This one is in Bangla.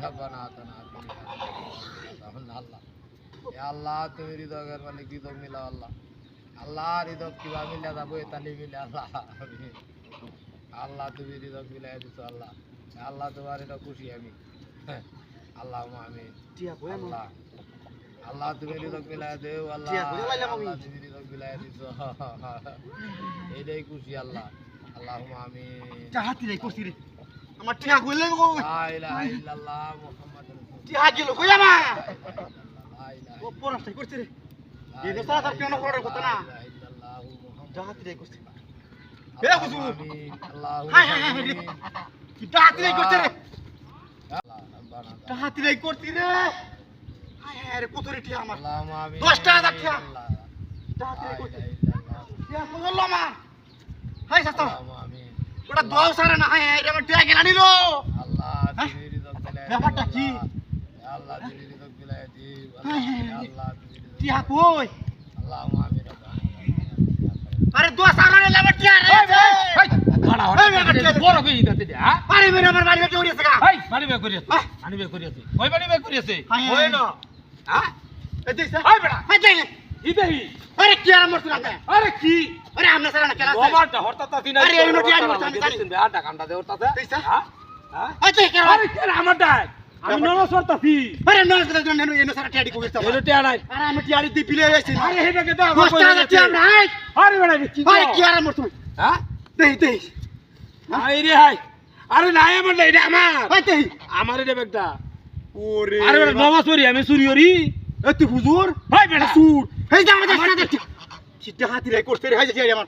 রব্বানা আতানা ফিদ দুনিয়া আল্লাহ ইয়া আল্লাহ তুমি হৃদয়ের মালিক হৃদয় মিলা আল্লাহ আল্লাহ হৃদয় কিবা মিলা যাবো তালি মিলে আল্লাহ আল্লাহ তুমি হৃদয় মিলাই দিছো আল্লাহ আল্লাহ তোমার এটা খুশি আমি আল্লাহ আমি আল্লাহ আল্লাহ তুমি হৃদয় মিলাই দেও আল্লাহ আল্লাহ তুমি হৃদয় মিলাই দিছো এইটাই খুশি আল্লাহ আল্লাহুম্মা আমিন হাতি নাই করছি রে আমার টিয়া কইলে গো লা ইলাহা ইল্লাল্লাহ মুহাম্মাদুর রাসূলুল্লাহ টিয়া গেল কই আমা লা ইলাহা ও পরাস্তাই করছি রে এই দেশা সব কেন করার কথা না ইল্লাল্লাহ মুহাম্মাদুর হাতি নাই করছি এ হুজুর আল্লাহুম্মা হায় হায় হায় রে কি হাতি নাই করছি রে আল্লাহ রব্বানা হাতি নাই করছি রে হায় হায় রে কত রে টিয়া আমার আল্লাহুম্মা আমিন 10 টাকা টিয়া হাতি নাই করছি টিয়া কইল মা হাই সাস্তা আল্লাহুম্মা আমিন ওটা দোয়া সারে না হায় হায় রে আমার টিয়া গেল নিল আল্লাহ তুমি হৃদয় মিলাই ব্যাপারটা কি আল্লাহ তুমি হৃদয় মিলাই দিও আল্লাহ তুমি টিয়া কই আল্লাহুম্মা আমিন আরে দোয়া সারে না আমার টিয়া রে খাড়া হড়া বড় কই দিতে দে হ্যাঁ আরে মেরে আমার বাড়ি বেটে উড়িয়েছে গা এই পানি বে করিয়াছে পানি বে করিয়াছে ওই পানি বে করিয়াছে ওই না হ্যাঁ এই দেখ ওই বেটা এই দেখ ইদেহি আরে কি আর মরছ না আরে কি আরে আমরা সারা না খেলা বাবাটা হরতা তাতি নাই আরে এই নোটি আর মরছ না বে আটা কান্ডা দে হরতা দেখছা? হ্যাঁ হ্যাঁ এই দেখ আরে কি আমারটা আমি নরস হরতাছি আরে নয় কথা জানেন এনো সারা টিয়াডি কইতা এলো টিয়া নাই আরে আমি টিয়াডি দি পিলে আইছি আরে হেটাকে দাও দশটা না টিয়া নাই আরে বেটা কি আরে কি আর মরছ হ্যাঁ দেই দেই আই রে হাই আরে নাই আমার না এটা আমার এই দেই আমার এটা ব্যাগটা ওরে আরে বেটা মামা চুরি আমি চুরি হরি এই তুই হুজুর ভাই বেটা চুর এই যে আমাদের সারা দেখ কি হাতি রে করতে রে হাই যে আমার